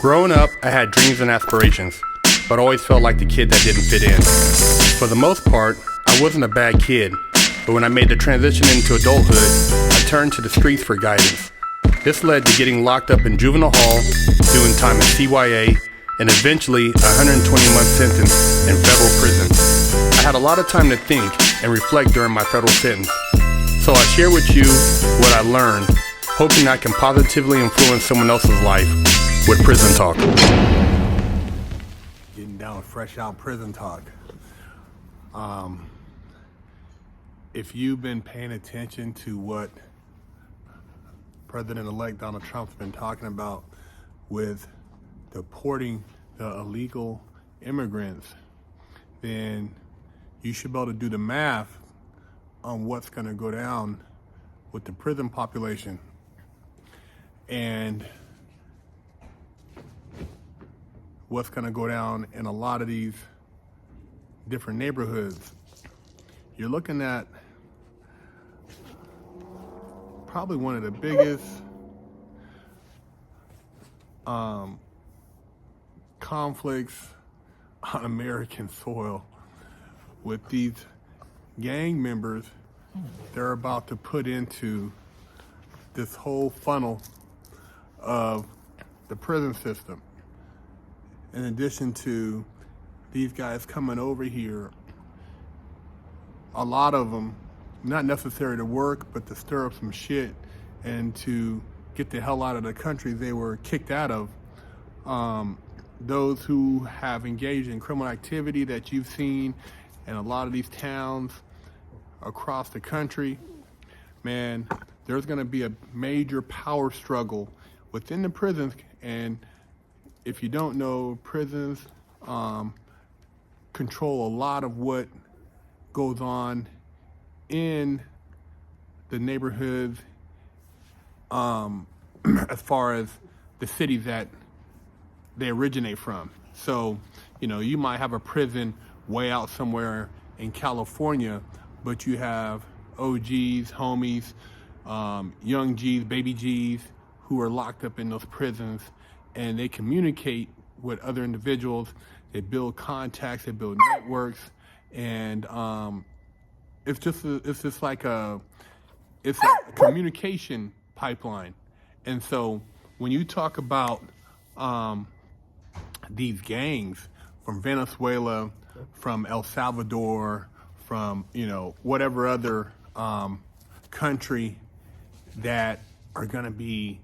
Growing up, I had dreams and aspirations, but always felt like the kid that didn't fit in. For the most part, I wasn't a bad kid, but when I made the transition into adulthood, I turned to the streets for guidance. This led to getting locked up in juvenile hall, doing time in CYA, and eventually a 120-month sentence in federal prison. I had a lot of time to think and reflect during my federal sentence, so I share with you what I learned, hoping I can positively influence someone else's life with Prison Talk. Getting down fresh out prison talk. If you've been paying attention to what President-elect Donald Trump's been talking about with deporting the illegal immigrants, then you should be able to do the math on what's going to go down with the prison population. And what's going to go down in a lot of these different neighborhoods. You're looking at probably one of the biggest conflicts on American soil with these gang members they're about to put into this whole funnel of the prison system. In addition to these guys coming over here, a lot of them, not necessary to work, but to stir up some shit and to get the hell out of the country they were kicked out of. Those who have engaged in criminal activity that you've seen in a lot of these towns across the country, man, there's gonna be a major power struggle within the prisons. And if you don't know, prisons control a lot of what goes on in the neighborhoods as far as the cities that they originate from. So, you might have a prison way out somewhere in California, but you have OGs, homies, young G's, baby G's who are locked up in those prisons, and they communicate with other individuals. They build contacts, they build networks, and it's just like a communication pipeline. And so when you talk about these gangs from Venezuela, from El Salvador, from whatever other country that are going to be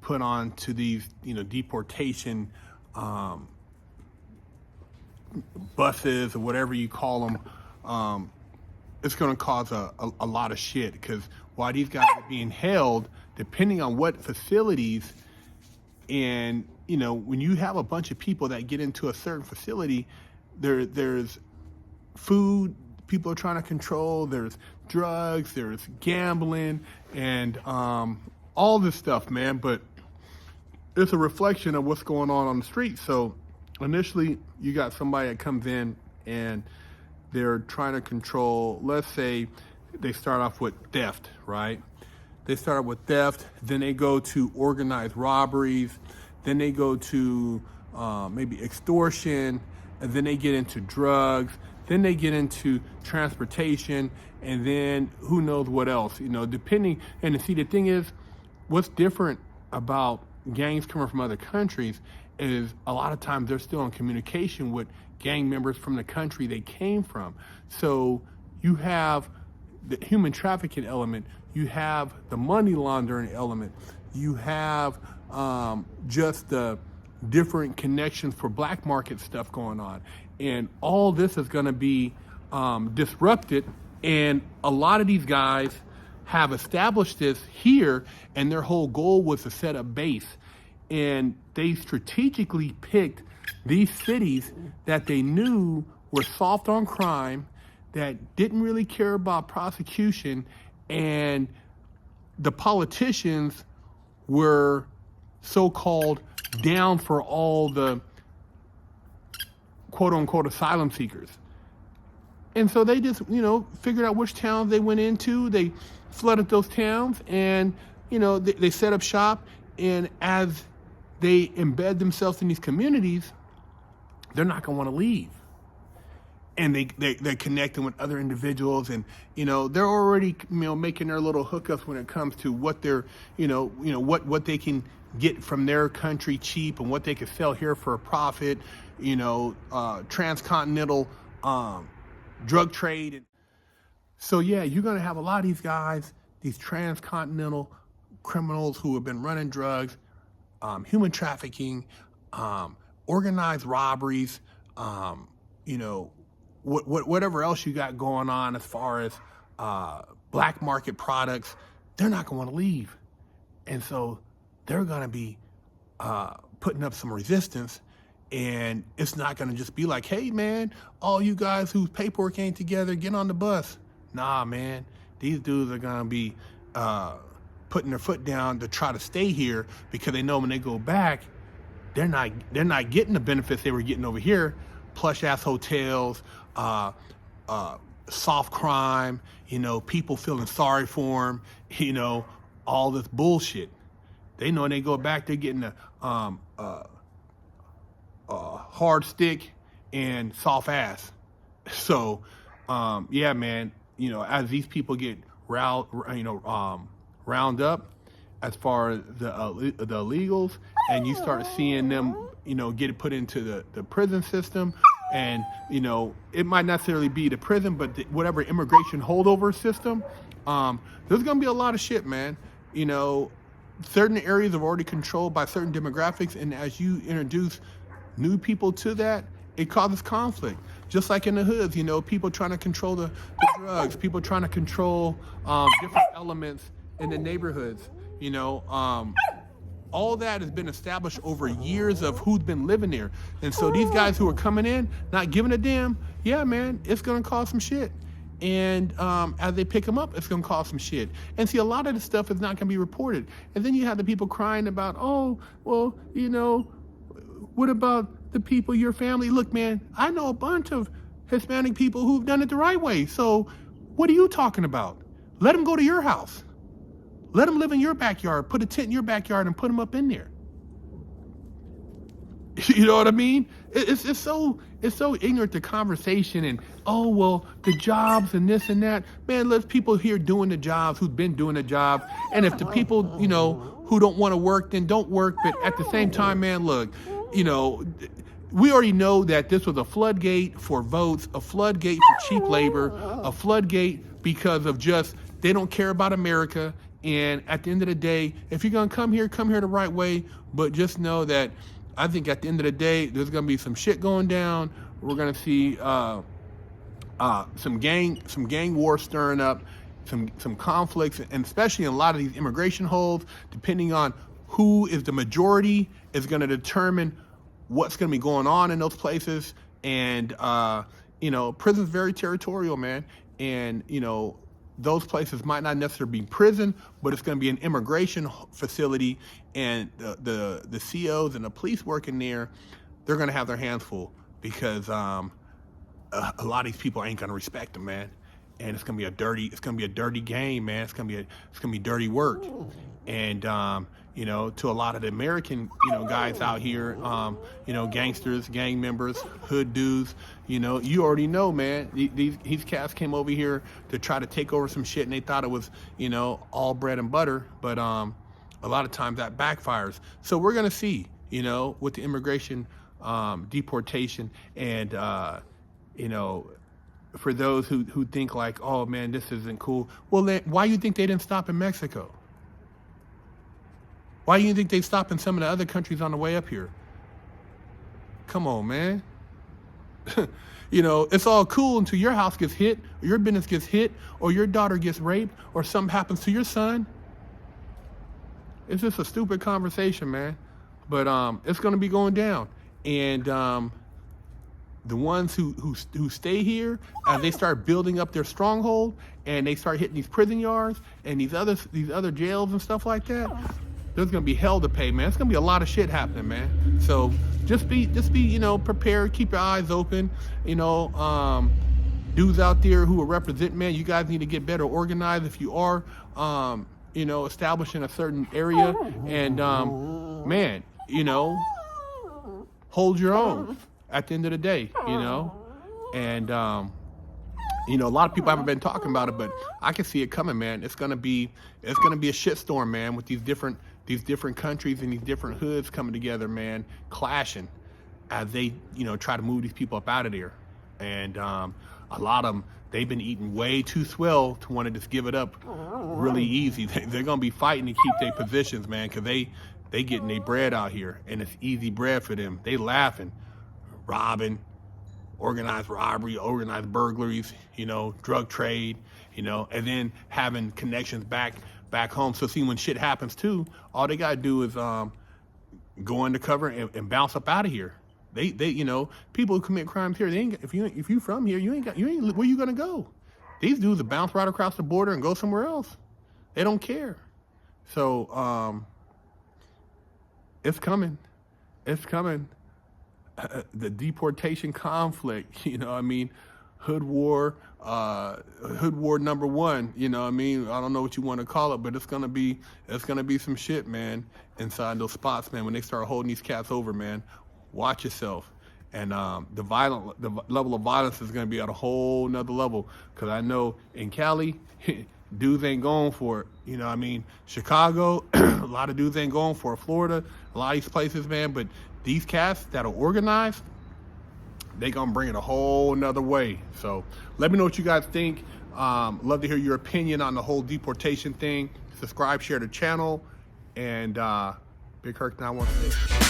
put on to these deportation buses or whatever you call them, it's going to cause a lot of shit, because while these guys are being held, depending on what facilities, and when you have a bunch of people that get into a certain facility, there's food people are trying to control, there's drugs, there's gambling, and all this stuff, man. But it's a reflection of what's going on the street. So initially you got somebody that comes in and they're trying to control, let's say they start off with theft, right? They start off with theft, then they go to organized robberies, then they go to maybe extortion, and then they get into drugs, then they get into transportation, and then who knows what else, depending. And see, the thing is, what's different about gangs coming from other countries is a lot of times they're still in communication with gang members from the country they came from. So you have the human trafficking element, you have the money laundering element, you have just the different connections for black market stuff going on. And all this is going to be disrupted. And a lot of these guys have established this here, and their whole goal was to set up base. And they strategically picked these cities that they knew were soft on crime, that didn't really care about prosecution, and the politicians were so-called down for all the quote-unquote asylum seekers. And so they just, figured out which towns they went into. They flooded those towns, and, they set up shop. And as they embed themselves in these communities, they're not going to want to leave. And they're connecting with other individuals, and they're already making their little hookups when it comes to what they're what they can get from their country cheap and what they can sell here for a profit. Transcontinental drug trade. So yeah, you're gonna have a lot of these guys, these transcontinental criminals who have been running drugs, human trafficking, organized robberies, whatever else you got going on as far as black market products. They're not going to want to leave. And so they're going to be putting up some resistance. And it's not going to just be like, hey, man, all you guys whose paperwork ain't together, get on the bus. Nah, man, these dudes are going to be putting their foot down to try to stay here, because they know when they go back, they're not getting the benefits they were getting over here. Plush ass hotels, soft crime, people feeling sorry for them, all this bullshit. They know when they go back, they're getting a hard stick and soft ass. So, yeah, man, as these people get round up, as far as the illegals, and you start seeing them, get put into the prison system, and it might not necessarily be the prison, but whatever immigration holdover system. There's gonna be a lot of shit, man. Certain areas are already controlled by certain demographics, and as you introduce new people to that, it causes conflict. Just like in the hoods, people trying to control the drugs, people trying to control different elements in the neighborhoods. All that has been established over years of who's been living there. And so these guys who are coming in, not giving a damn, yeah, man, it's going to cause some shit. And as they pick them up, it's going to cause some shit. And see, a lot of this stuff is not going to be reported. And then you have the people crying about, oh, well, what about the people, your family? Look, man, I know a bunch of Hispanic people who've done it the right way. So what are you talking about? Let them go to your house. Let them live in your backyard. Put a tent in your backyard and put them up in there. You know what I mean? It's so ignorant, the conversation, and oh, well, the jobs and this and that. Man, let people here doing the jobs, who've been doing the job. And if the people, who don't want to work, then don't work. But at the same time, man, look, we already know that this was a floodgate for votes, a floodgate for cheap labor, a floodgate because of just, they don't care about America. And at the end of the day, if you're going to come here the right way. But just know that I think at the end of the day, there's going to be some shit going down. We're going to see some gang war stirring up, some conflicts, and especially in a lot of these immigration holds, depending on who is the majority, is going to determine what's going to be going on in those places. And, prison's very territorial, man. And, those places might not necessarily be prison, but it's going to be an immigration facility, and the COs and the police working there, they're going to have their hands full, because a lot of these people ain't going to respect them, man. And it's going to be a dirty game, man. It's going to be dirty work. And to a lot of the American, guys out here, gangsters, gang members, hood dudes, you already know, man, these cats came over here to try to take over some shit, and they thought it was, all bread and butter. But a lot of times that backfires. So we're going to see, with the immigration, deportation, and, for those who think like, oh man, this isn't cool. Well, then why do you think they didn't stop in Mexico? Why do you think they stopped in some of the other countries on the way up here? Come on, man. It's all cool until your house gets hit, or your business gets hit, or your daughter gets raped, or something happens to your son. It's just a stupid conversation, man. But it's going to be going down. And the ones who stay here, as they start building up their stronghold, and they start hitting these prison yards and these other jails and stuff like that, there's gonna be hell to pay, man. It's gonna be a lot of shit happening, man. So just be prepared. Keep your eyes open. Dudes out there who are representing, man, you guys need to get better organized if you are, establishing a certain area. And man, you know, hold your own at the end of the day, you know. And you know, a lot of people haven't been talking about it, but I can see it coming, man. It's gonna be a shitstorm, man, with these different countries and these different hoods coming together, man, clashing as they, you know, try to move these people up out of there. And a lot of them, they've been eating way too swell to want to just give it up really easy. They're gonna be fighting to keep their positions, man, because they getting their bread out here, and it's easy bread for them. They laughing, robbing, organized robbery, organized burglaries, you know, drug trade, you know, and then having connections back home. So see, when shit happens too, all they gotta do is go undercover and bounce up out of here. They you know, people who commit crimes here, they ain't, if you from here, you ain't where you gonna go? These dudes will bounce right across the border and go somewhere else. They don't care. So it's coming. It's coming. The deportation conflict, you know what I mean? Hood war number one, you know what I mean? I don't know what you want to call it, but it's gonna be some shit, man, inside those spots, man, when they start holding these cats over, man. Watch yourself. And the level of violence is gonna be at a whole nother level. Cause I know in Cali, dudes ain't going for it. You know what I mean? Chicago, a lot of dudes ain't going for it. Florida, a lot of these places, man, but these cats that are organized, they gonna bring it a whole nother way. So let me know what you guys think. Love to hear your opinion on the whole deportation thing. Subscribe, share the channel, and Big Herc 916.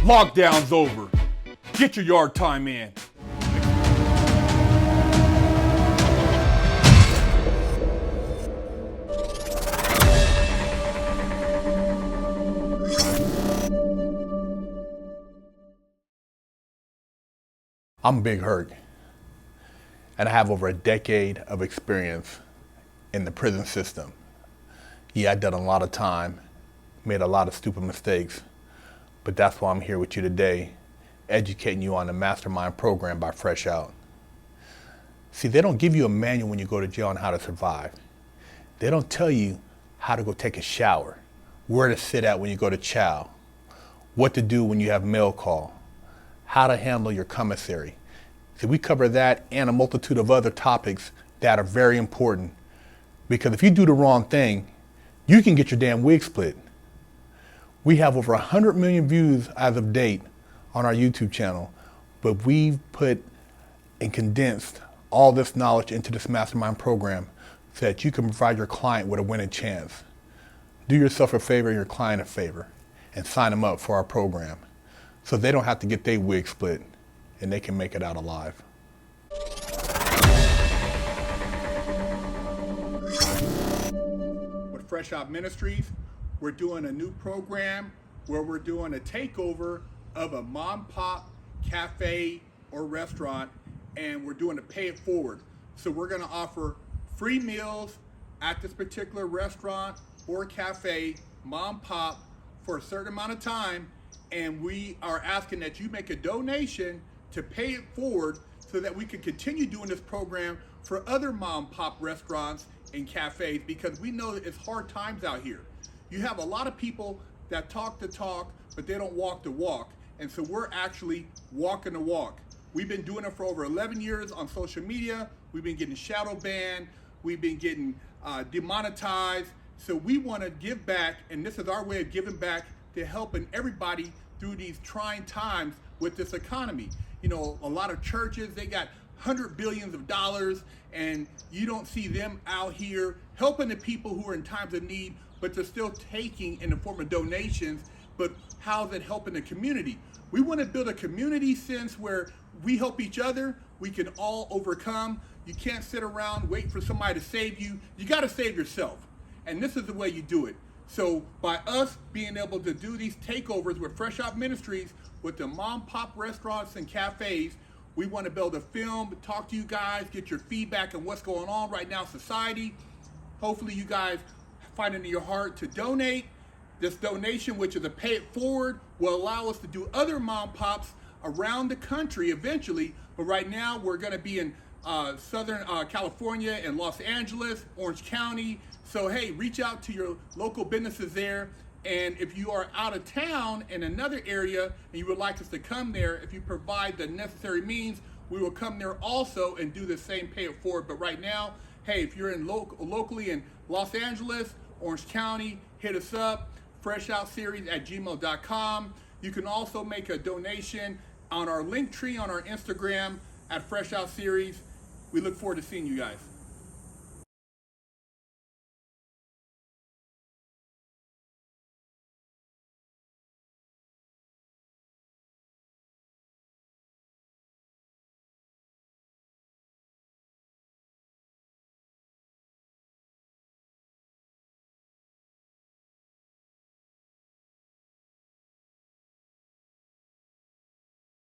Lockdown's over. Get your yard time in. I'm Big Herc, and I have over a decade of experience in the prison system. Yeah, I've done a lot of time, made a lot of stupid mistakes, but that's why I'm here with you today, educating you on the Mastermind program by Fresh Out. See, they don't give you a manual when you go to jail on how to survive. They don't tell you how to go take a shower, where to sit at when you go to chow, what to do when you have mail call, how to handle your commissary. See, we cover that and a multitude of other topics that are very important, because if you do the wrong thing, you can get your damn wig split. We have over 100 million views as of date on our YouTube channel, but we've put and condensed all this knowledge into this Mastermind program so that you can provide your client with a winning chance. Do yourself a favor and your client a favor and sign them up for our program so they don't have to get their wig split and they can make it out alive. With Fresh Out Ministries, we're doing a new program where we're doing a takeover of a mom pop cafe or restaurant, and we're doing a pay it forward. So we're gonna offer free meals at this particular restaurant or cafe, mom pop, for a certain amount of time, and we are asking that you make a donation to pay it forward so that we can continue doing this program for other mom pop restaurants and cafes, because we know that it's hard times out here. You have a lot of people that talk the talk, but they don't walk the walk. And so we're actually walking the walk. We've been doing it for over 11 years on social media. We've been getting shadow banned. We've been getting demonetized. So we want to give back, and this is our way of giving back to helping everybody through these trying times with this economy. You know, a lot of churches, they got $100 billion, and you don't see them out here helping the people who are in times of need, but they're still taking in the form of donations. But how's it helping the community? We want to build a community sense where we help each other, we can all overcome. You can't sit around waiting for somebody to save you. You got to save yourself. And this is the way you do it. So by us being able to do these takeovers with Fresh Out Ministries, with the mom pop restaurants and cafes, we want to be able to film, talk to you guys, get your feedback on what's going on right now in society. Hopefully you guys find it in your heart to donate, This donation, which is a pay it forward, will allow us to do other mom pops around the country eventually. But right now, we're going to be in Southern California and Los Angeles, Orange County. So hey, reach out to your local businesses there. And if you are out of town in another area and you would like us to come there, if you provide the necessary means, we will come there also and do the same pay it forward. But right now, hey, if you're in locally in Los Angeles, Orange County, hit us up, freshoutseries@gmail.com. You can also make a donation on our link tree on our Instagram at Fresh Out Series. We look forward to seeing you guys.